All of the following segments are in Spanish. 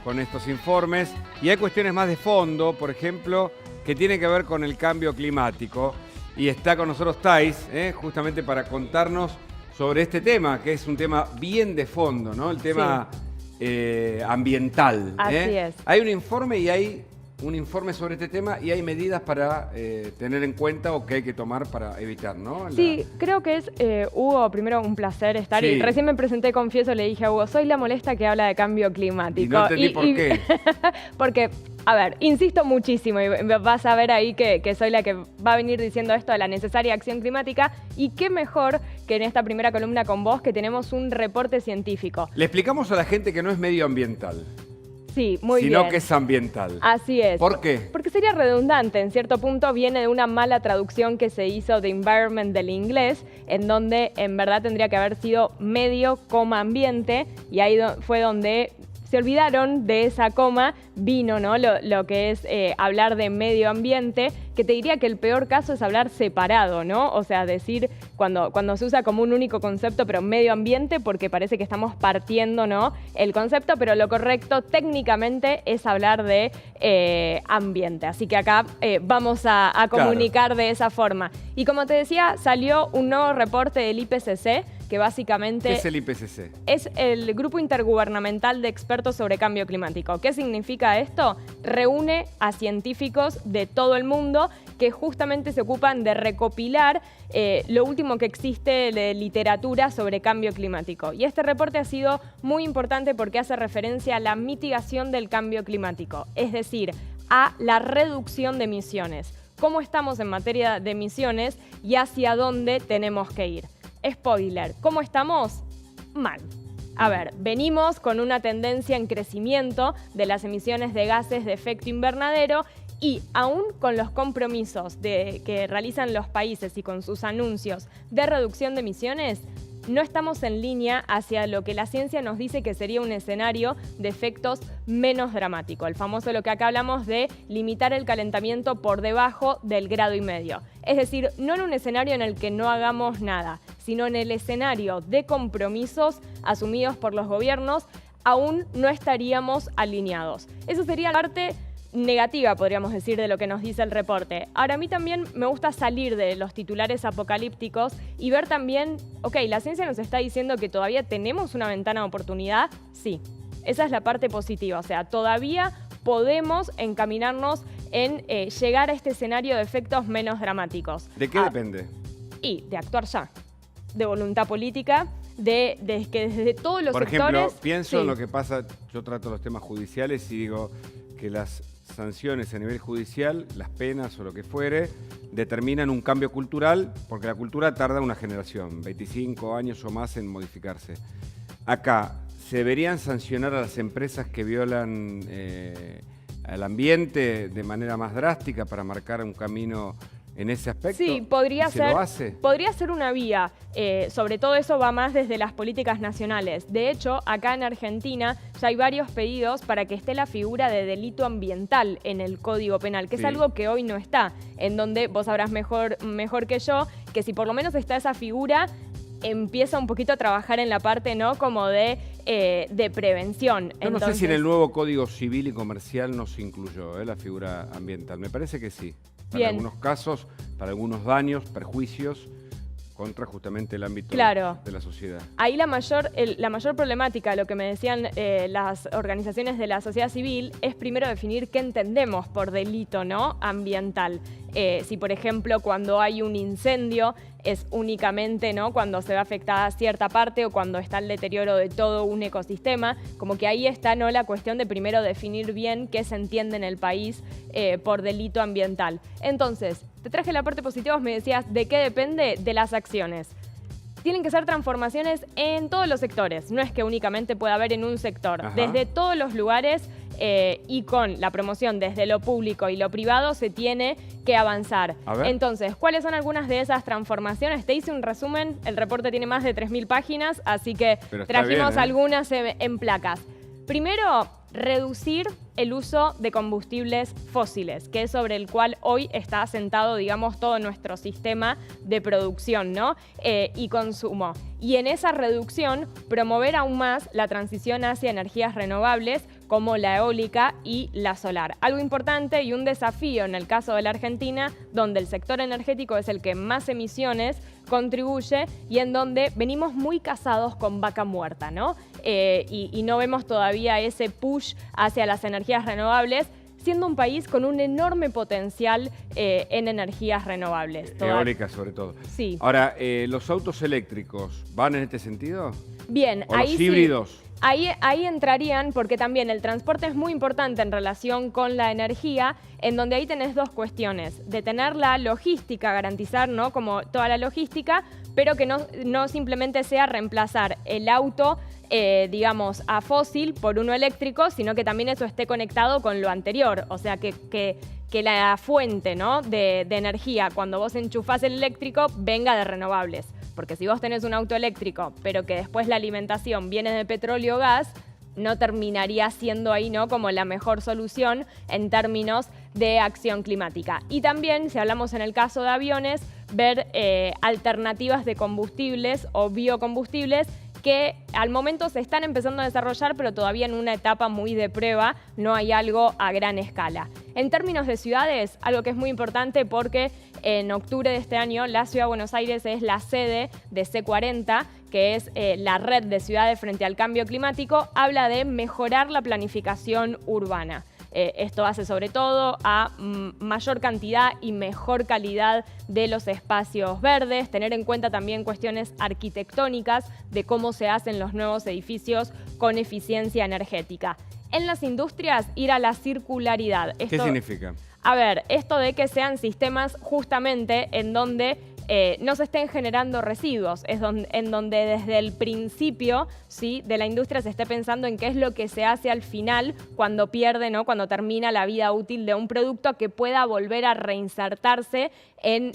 con estos informes y hay cuestiones más de fondo, por ejemplo, que tienen que ver con el cambio climático. Y está con nosotros Thais, justamente para contarnos sobre este tema, que es un tema bien de fondo, ¿no? El tema ambiental. Así es. Hay un informe y hay un informe sobre este tema y hay medidas para tener en cuenta o que hay que tomar para evitar, ¿no? Sí, creo que es, Hugo, primero un placer estar. Sí. Y recién me presenté, confieso, le dije a Hugo, soy la molesta que habla de cambio climático. Y no entendí por qué. Porque, a ver, insisto muchísimo y vas a ver ahí que soy la que va a venir diciendo esto de la necesaria acción climática. Y qué mejor que en esta primera columna con vos que tenemos un reporte científico. Le explicamos a la gente que no es medioambiental. Sí, muy bien. Sino que es ambiental. Así es. ¿Por qué? Porque sería redundante. En cierto punto viene de una mala traducción que se hizo de environment del inglés, en donde en verdad tendría que haber sido medio, ambiente, y ahí fue donde se olvidaron de esa coma, vino, ¿no? Lo que es hablar de medio ambiente, que te diría que el peor caso es hablar separado, ¿no? O sea, decir cuando se usa como un único concepto, pero medio ambiente, porque parece que estamos partiendo, ¿no? El concepto, pero lo correcto técnicamente es hablar de ambiente. Así que acá vamos a comunicar de esa forma. Y como te decía, salió un nuevo reporte del IPCC, que básicamente... ¿Qué es el IPCC? Es el Grupo Intergubernamental de Expertos sobre Cambio Climático. ¿Qué significa esto? Reúne a científicos de todo el mundo que justamente se ocupan de recopilar lo último que existe de literatura sobre cambio climático. Y este reporte ha sido muy importante porque hace referencia a la mitigación del cambio climático, es decir, a la reducción de emisiones. ¿Cómo estamos en materia de emisiones y hacia dónde tenemos que ir? Spoiler, ¿cómo estamos? Mal. A ver, venimos con una tendencia en crecimiento de las emisiones de gases de efecto invernadero y aún con los compromisos que realizan los países y con sus anuncios de reducción de emisiones, no estamos en línea hacia lo que la ciencia nos dice que sería un escenario de efectos menos dramático. El famoso, lo que acá hablamos de limitar el calentamiento por debajo del 1,5 grados. Es decir, no en un escenario en el que no hagamos nada, sino en el escenario de compromisos asumidos por los gobiernos, aún no estaríamos alineados. Eso sería la parte negativa, podríamos decir, de lo que nos dice el reporte. Ahora, a mí también me gusta salir de los titulares apocalípticos y ver también, ok, la ciencia nos está diciendo que todavía tenemos una ventana de oportunidad. Sí, esa es la parte positiva, o sea, todavía podemos encaminarnos en llegar a este escenario de efectos menos dramáticos. ¿De qué depende? Y de actuar ya, de voluntad política, de que desde todos los sectores... Por ejemplo, pienso en lo que pasa, yo trato los temas judiciales y digo que las sanciones a nivel judicial, las penas o lo que fuere, determinan un cambio cultural, porque la cultura tarda una generación, 25 años o más en modificarse. Acá, ¿se deberían sancionar a las empresas que violan al ambiente de manera más drástica para marcar un camino en ese aspecto? Sí, podría ser una vía. Sobre todo eso va más desde las políticas nacionales. De hecho, acá en Argentina ya hay varios pedidos para que esté la figura de delito ambiental en el Código Penal, que es algo que hoy no está, en donde vos sabrás mejor que yo, que si por lo menos está esa figura, empieza un poquito a trabajar en la parte, ¿no?, como de prevención. Yo no sé si en el nuevo Código Civil y Comercial no se incluyó la figura ambiental. Me parece que sí. Para algunos casos, para algunos daños, perjuicios contra justamente el ámbito de la sociedad. Ahí la mayor problemática, lo que me decían las organizaciones de la sociedad civil, es primero definir qué entendemos por delito, ¿no?, ambiental. Si, por ejemplo, cuando hay un incendio es únicamente, ¿no?, cuando se ve afectada cierta parte o cuando está el deterioro de todo un ecosistema, como que ahí está, ¿no?, la cuestión de primero definir bien qué se entiende en el país por delito ambiental. Entonces, te traje la parte positiva, me decías, ¿de qué depende? De las acciones. Tienen que ser transformaciones en todos los sectores, no es que únicamente pueda haber en un sector. Ajá. Desde todos los lugares y con la promoción desde lo público y lo privado se tiene que avanzar. Entonces, ¿cuáles son algunas de esas transformaciones? Te hice un resumen, el reporte tiene más de 3.000 páginas, así que trajimos algunas en placas. Primero, reducir el uso de combustibles fósiles, que es sobre el cual hoy está asentado, digamos, todo nuestro sistema de producción, ¿no?, y consumo. Y en esa reducción, promover aún más la transición hacia energías renovables como la eólica y la solar. Algo importante y un desafío en el caso de la Argentina, donde el sector energético es el que más emisiones contribuye y en donde venimos muy casados con vaca muerta, ¿no? Y no vemos todavía ese push hacia las energías renovables, siendo un país con un enorme potencial en energías renovables. Eólicas sobre todo. Sí. Ahora, ¿los autos eléctricos van en este sentido? Bien, ¿O ahí los híbridos? Sí. Ahí entrarían, porque también el transporte es muy importante en relación con la energía, en donde ahí tenés dos cuestiones. De tener la logística, garantizar, ¿no?, como toda la logística, pero que no simplemente sea reemplazar el auto, digamos, a fósil por uno eléctrico, sino que también eso esté conectado con lo anterior. O sea, que la fuente, ¿no?, de energía, cuando vos enchufás el eléctrico, venga de renovables. Porque si vos tenés un auto eléctrico, pero que después la alimentación viene de petróleo o gas, no terminaría siendo ahí, ¿no?, como la mejor solución en términos de acción climática. Y también, si hablamos en el caso de aviones, ver alternativas de combustibles o biocombustibles que al momento se están empezando a desarrollar, pero todavía en una etapa muy de prueba, no hay algo a gran escala. En términos de ciudades, algo que es muy importante porque en octubre de este año la Ciudad de Buenos Aires es la sede de C40, que es la red de ciudades frente al cambio climático, habla de mejorar la planificación urbana. Esto hace sobre todo a mayor cantidad y mejor calidad de los espacios verdes, tener en cuenta también cuestiones arquitectónicas de cómo se hacen los nuevos edificios con eficiencia energética. En las industrias, ir a la circularidad. ¿Qué significa? A ver, esto de que sean sistemas justamente en donde no se estén generando residuos, en donde desde el principio, ¿sí?, de la industria se esté pensando en qué es lo que se hace al final cuando pierde, ¿no?, cuando termina la vida útil de un producto, que pueda volver a reinsertarse en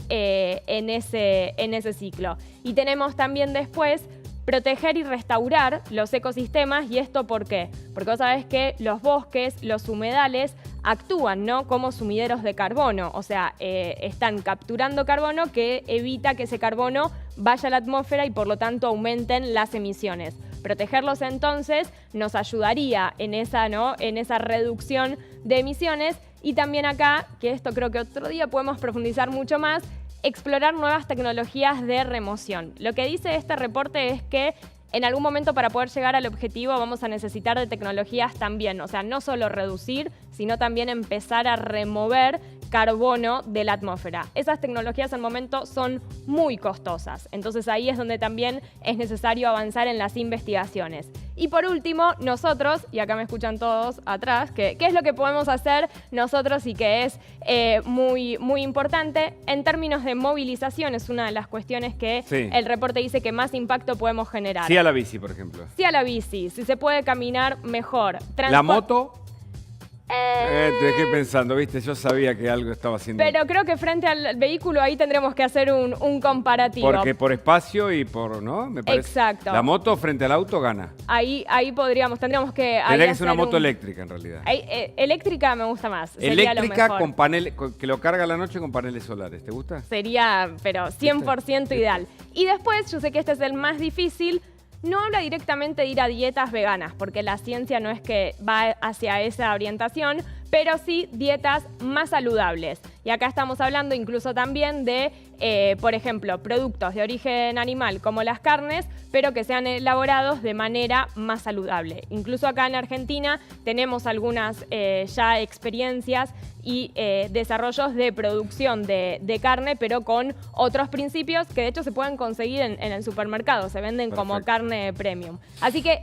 ese ciclo. Y tenemos también después proteger y restaurar los ecosistemas. ¿Y esto por qué? Porque vos sabés que los bosques, los humedales, actúan, ¿no?, como sumideros de carbono. O sea, están capturando carbono que evita que ese carbono vaya a la atmósfera y por lo tanto aumenten las emisiones. Protegerlos entonces nos ayudaría en esa, ¿no?, en esa reducción de emisiones. Y también acá, que esto creo que otro día podemos profundizar mucho más, explorar nuevas tecnologías de remoción. Lo que dice este reporte es que en algún momento, para poder llegar al objetivo, vamos a necesitar de tecnologías también. O sea, no solo reducir, sino también empezar a remover carbono de la atmósfera. Esas tecnologías al momento son muy costosas. Entonces ahí es donde también es necesario avanzar en las investigaciones. Y por último, nosotros, y acá me escuchan todos atrás, ¿qué es lo que podemos hacer nosotros y que es muy, muy importante? En términos de movilización, es una de las cuestiones que el reporte dice que más impacto podemos generar. Sí a la bici, por ejemplo. Sí a la bici, si se puede caminar mejor. ¿La moto? Te dejé pensando, ¿viste? Yo sabía que algo estaba haciendo. Pero creo que frente al vehículo ahí tendremos que hacer un comparativo. Porque por espacio y por, ¿no? Me parece. Exacto. La moto frente al auto gana. Ahí tendríamos que... Tendría que ser una moto eléctrica, en realidad. Eléctrica me gusta más. Eléctrica con paneles, que lo carga a la noche con paneles solares. ¿Te gusta? Sería, pero 100% ideal. Y después, yo sé que este es el más difícil, no habla directamente de ir a dietas veganas, porque la ciencia no es que va hacia esa orientación, pero sí dietas más saludables. Y acá estamos hablando incluso también de, por ejemplo, productos de origen animal como las carnes, pero que sean elaborados de manera más saludable. Incluso acá en Argentina tenemos algunas ya experiencias y desarrollos de producción de carne, pero con otros principios que de hecho se pueden conseguir en el supermercado, se venden como carne premium. Así que,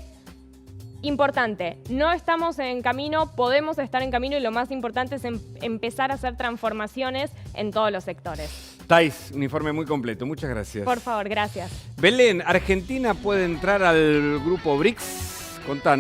importante, no estamos en camino, podemos estar en camino y lo más importante es empezar a hacer transformaciones en todos los sectores. Thais, un informe muy completo, muchas gracias. Por favor, gracias. Belén, ¿Argentina puede entrar al grupo BRICS? Contanos.